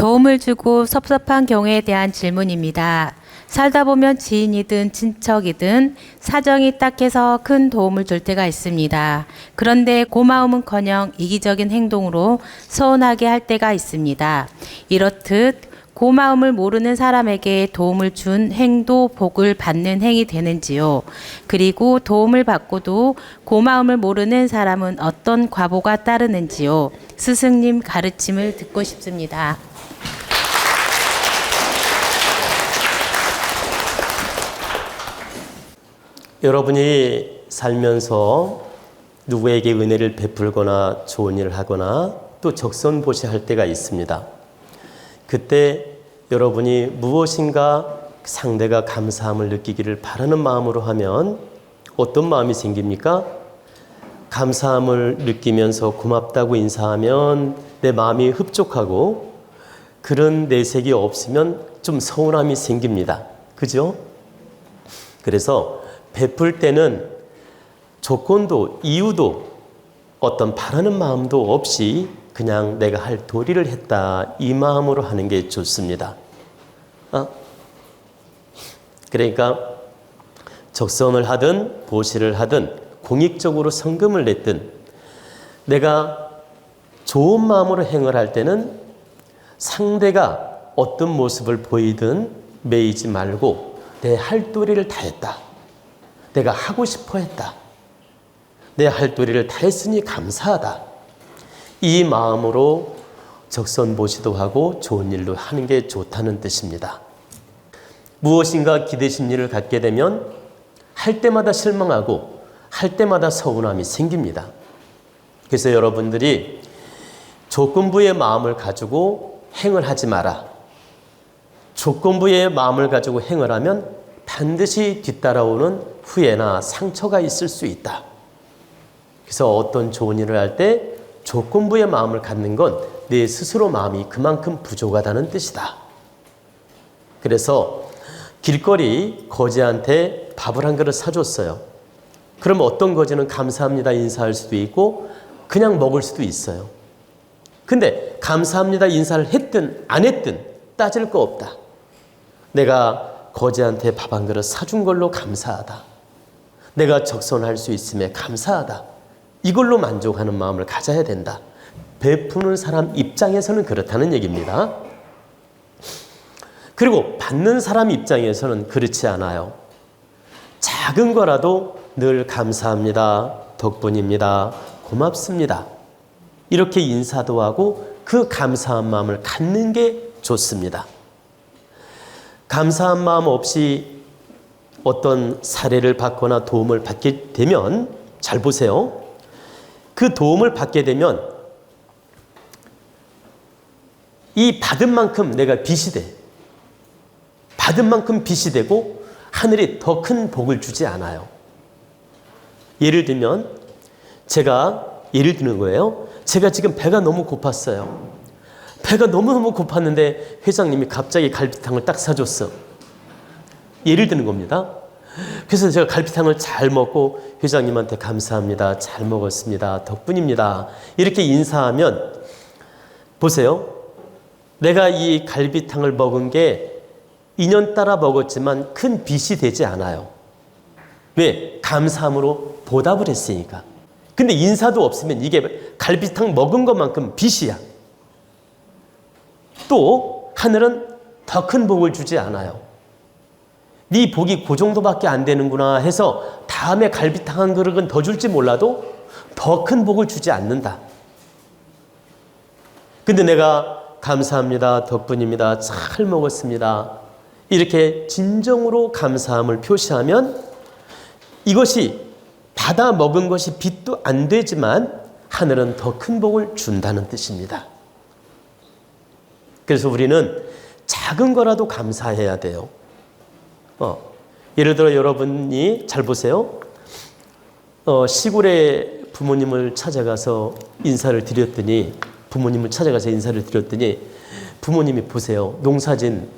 도움을 주고 섭섭한 경우에 대한 질문입니다. 살다 보면 지인이든 친척이든 사정이 딱해서 큰 도움을 줄 때가 있습니다. 그런데 고마움은커녕 이기적인 행동으로 서운하게 할 때가 있습니다. 이렇듯 고마움을 모르는 사람에게 도움을 준 행도 복을 받는 행위 되는지요. 그리고 도움을 받고도 고마움을 모르는 사람은 어떤 과보가 따르는지요. 스승님 가르침을 듣고 싶습니다. 여러분이 살면서 누구에게 은혜를 베풀거나 좋은 일을 하거나 또 적선보시할 때가 있습니다. 그때 여러분이 무엇인가 상대가 감사함을 느끼기를 바라는 마음으로 하면 어떤 마음이 생깁니까? 감사함을 느끼면서 고맙다고 인사하면 내 마음이 흡족하고 그런 내색이 없으면 좀 서운함이 생깁니다. 그죠? 그래서 베풀 때는 조건도 이유도 어떤 바라는 마음도 없이 그냥 내가 할 도리를 했다 이 마음으로 하는 게 좋습니다. 그러니까 적선을 하든 보시를 하든 공익적으로 성금을 냈든 내가 좋은 마음으로 행을 할 때는 상대가 어떤 모습을 보이든 매이지 말고 내 할 도리를 다했다. 내가 하고 싶어 했다. 내 할 도리를 다했으니 감사하다. 이 마음으로 적선보시도 하고 좋은 일도 하는 게 좋다는 뜻입니다. 무엇인가 기대심리를 갖게 되면 할 때마다 실망하고 할 때마다 서운함이 생깁니다. 그래서 여러분들이 조건부의 마음을 가지고 행을 하지 마라. 조건부의 마음을 가지고 행을 하면 반드시 뒤따라오는 후회나 상처가 있을 수 있다. 그래서 어떤 좋은 일을 할 때 조건부의 마음을 갖는 건 내 스스로 마음이 그만큼 부족하다는 뜻이다. 그래서 길거리 거지한테 밥을 한 그릇 사줬어요. 그럼 어떤 거지는 감사합니다 인사할 수도 있고 그냥 먹을 수도 있어요. 근데 감사합니다 인사를 했든 안 했든 따질 거 없다. 내가 거지한테 밥 한 그릇 사준 걸로 감사하다. 내가 적선할 수 있음에 감사하다. 이걸로 만족하는 마음을 가져야 된다. 베푸는 사람 입장에서는 그렇다는 얘기입니다. 그리고 받는 사람 입장에서는 그렇지 않아요. 작은 거라도 늘 감사합니다. 덕분입니다. 고맙습니다. 이렇게 인사도 하고 그 감사한 마음을 갖는 게 좋습니다. 감사한 마음 없이 어떤 사례를 받거나 도움을 받게 되면 잘 보세요. 그 도움을 받게 되면 이 받은 만큼 내가 빚이 돼. 받은 만큼 빚이 되고 하늘이 더 큰 복을 주지 않아요. 예를 들면 예를 드는 거예요. 제가 지금 배가 너무 고팠어요. 배가 너무너무 고팠는데 회장님이 갑자기 갈비탕을 딱 사줬어. 예를 드는 겁니다. 그래서 제가 갈비탕을 잘 먹고 회장님한테 감사합니다. 잘 먹었습니다. 덕분입니다. 이렇게 인사하면 보세요. 내가 이 갈비탕을 먹은 게 인연 따라 먹었지만 큰 빚이 되지 않아요. 왜? 감사함으로 보답을 했으니까. 근데 인사도 없으면 이게 갈비탕 먹은 것만큼 빚이야. 또 하늘은 더 큰 복을 주지 않아요. 네 복이 그 정도밖에 안 되는구나 해서 다음에 갈비탕 한 그릇은 더 줄지 몰라도 더 큰 복을 주지 않는다. 근데 내가 감사합니다. 덕분입니다. 잘 먹었습니다. 이렇게 진정으로 감사함을 표시하면 이것이 받아 먹은 것이 빚도 안 되지만 하늘은 더 큰 복을 준다는 뜻입니다. 그래서 우리는 작은 거라도 감사해야 돼요. 예를 들어 여러분이 잘 보세요. 시골에 부모님을 찾아가서 인사를 드렸더니 부모님이 보세요. 농사진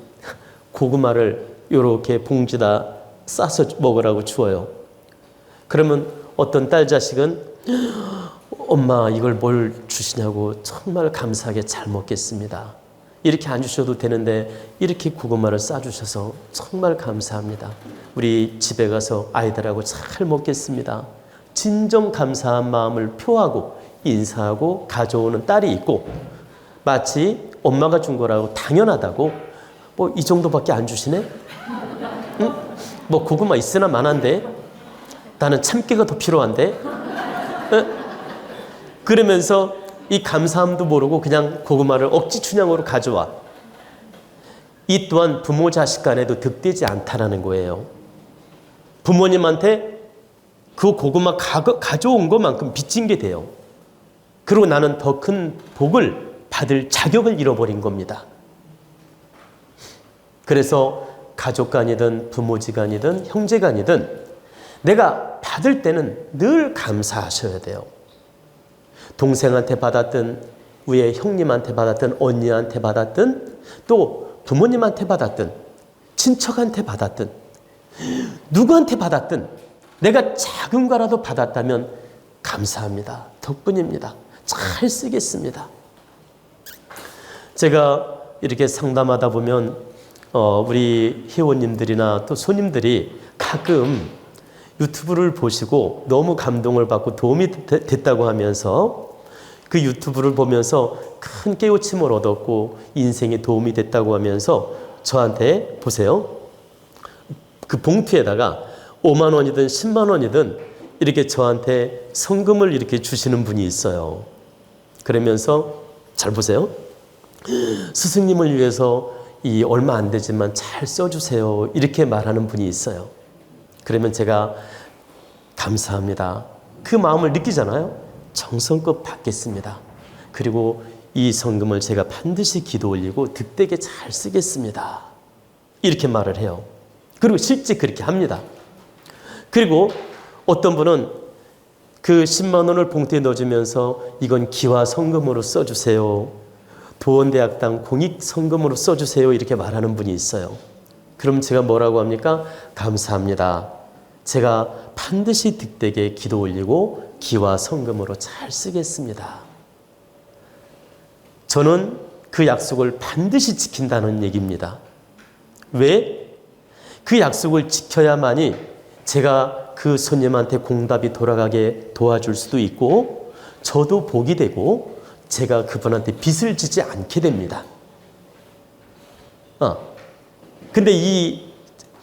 고구마를 이렇게 봉지다 싸서 먹으라고 주어요. 그러면 어떤 딸 자식은 엄마 이걸 뭘 주시냐고 정말 감사하게 잘 먹겠습니다. 이렇게 안 주셔도 되는데 이렇게 고구마를 싸주셔서 정말 감사합니다. 우리 집에 가서 아이들하고 잘 먹겠습니다. 진정 감사한 마음을 표하고 인사하고 가져오는 딸이 있고, 마치 엄마가 준 거라고 당연하다고 뭐 이 정도밖에 안 주시네? 응? 뭐 고구마 있으나 마나인데 나는 참깨가 더 필요한데? 응? 그러면서 이 감사함도 모르고 그냥 고구마를 억지 춘향으로 가져와. 이 또한 부모 자식 간에도 득되지 않다라는 거예요. 부모님한테 그 고구마 가져온 것만큼 빚진 게 돼요. 그리고 나는 더 큰 복을 받을 자격을 잃어버린 겁니다. 그래서 가족간이든 부모지간이든 형제간이든 내가 받을 때는 늘 감사하셔야 돼요. 동생한테 받았든 위에 형님한테 받았든 언니한테 받았든 또 부모님한테 받았든 친척한테 받았든 누구한테 받았든 내가 작은 거라도 받았다면 감사합니다. 덕분입니다. 잘 쓰겠습니다. 제가 이렇게 상담하다 보면 우리 회원님들이나 또 손님들이 가끔 유튜브를 보시고 너무 감동을 받고 도움이 됐다고 하면서 그 유튜브를 보면서 큰 깨우침을 얻었고 인생에 도움이 됐다고 하면서 저한테 보세요. 그 봉투에다가 5만 원이든 10만 원이든 이렇게 저한테 성금을 이렇게 주시는 분이 있어요. 그러면서 잘 보세요. 스승님을 위해서 이 얼마 안 되지만 잘 써주세요. 이렇게 말하는 분이 있어요. 그러면 제가 감사합니다. 그 마음을 느끼잖아요. 정성껏 받겠습니다. 그리고 이 성금을 제가 반드시 기도 올리고 득되게 잘 쓰겠습니다. 이렇게 말을 해요. 그리고 실제 그렇게 합니다. 그리고 어떤 분은 그 10만 원을 봉투에 넣어주면서 이건 기와 성금으로 써주세요. 도원대학당 공익성금으로 써주세요. 이렇게 말하는 분이 있어요. 그럼 제가 뭐라고 합니까? 감사합니다. 제가 반드시 득되게 기도 올리고 기와 성금으로 잘 쓰겠습니다. 저는 그 약속을 반드시 지킨다는 얘기입니다. 왜? 그 약속을 지켜야만이 제가 그 손님한테 공답이 돌아가게 도와줄 수도 있고 저도 복이 되고 제가 그분한테 빚을 지지 않게 됩니다. 근데 이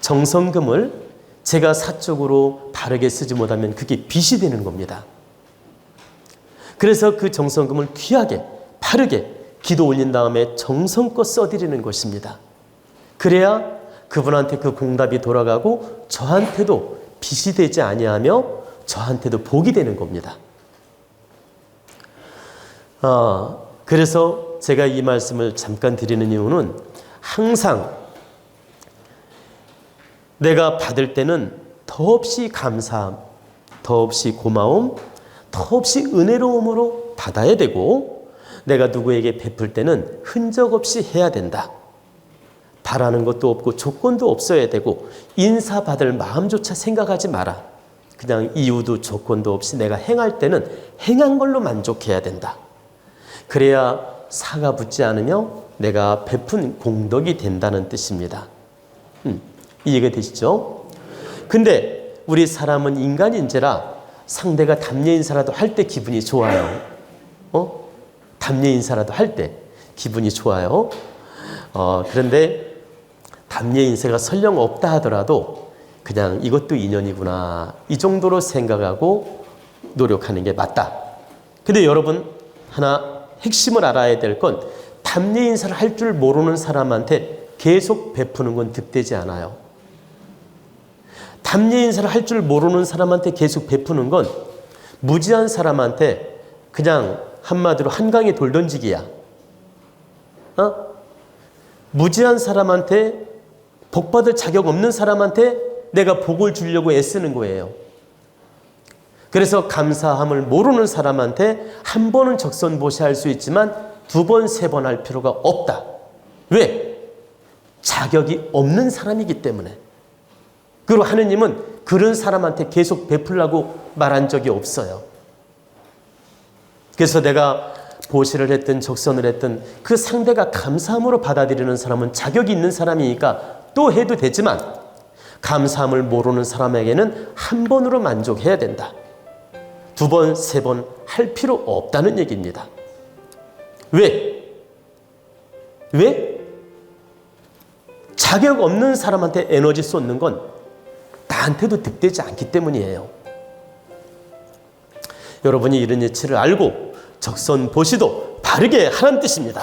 정성금을 제가 사적으로 바르게 쓰지 못하면 그게 빚이 되는 겁니다. 그래서 그 정성금을 귀하게 바르게 기도 올린 다음에 정성껏 써드리는 것입니다. 그래야 그분한테 그 공답이 돌아가고 저한테도 빚이 되지 아니하며 저한테도 복이 되는 겁니다. 그래서 제가 이 말씀을 잠깐 드리는 이유는 항상 내가 받을 때는 더없이 감사함, 더없이 고마움, 더없이 은혜로움으로 받아야 되고 내가 누구에게 베풀 때는 흔적 없이 해야 된다. 바라는 것도 없고 조건도 없어야 되고 인사받을 마음조차 생각하지 마라. 그냥 이유도 조건도 없이 내가 행할 때는 행한 걸로 만족해야 된다. 그래야 사가 붙지 않으며 내가 베푼 공덕이 된다는 뜻입니다. 이해가 되시죠? 근데 우리 사람은 인간인지라 상대가 담례 인사라도 할 때 기분이 좋아요. 담례 인사라도 할 때 기분이 좋아요. 그런데 담례 인사가 설령 없다 하더라도 그냥 이것도 인연이구나 이 정도로 생각하고 노력하는 게 맞다. 근데 여러분 하나 핵심을 알아야 될 건 담례 인사를 할 줄 모르는 사람한테 계속 베푸는 건 득되지 않아요. 담례 인사를 할 줄 모르는 사람한테 계속 베푸는 건 무지한 사람한테 그냥 한마디로 한강에 돌 던지기야. 무지한 사람한테 복받을 자격 없는 사람한테 내가 복을 주려고 애쓰는 거예요. 그래서 감사함을 모르는 사람한테 한 번은 적선보시할 수 있지만 두 번, 세 번 할 필요가 없다. 왜? 자격이 없는 사람이기 때문에. 그리고 하느님은 그런 사람한테 계속 베풀라고 말한 적이 없어요. 그래서 내가 보시를 했든 적선을 했든 그 상대가 감사함으로 받아들이는 사람은 자격이 있는 사람이니까 또 해도 되지만 감사함을 모르는 사람에게는 한 번으로 만족해야 된다. 두 번, 세 번 할 필요 없다는 얘기입니다. 왜? 자격 없는 사람한테 에너지 쏟는 건 나한테도 득되지 않기 때문이에요. 여러분이 이런 이치를 알고 적선보시도 바르게 하라는 뜻입니다.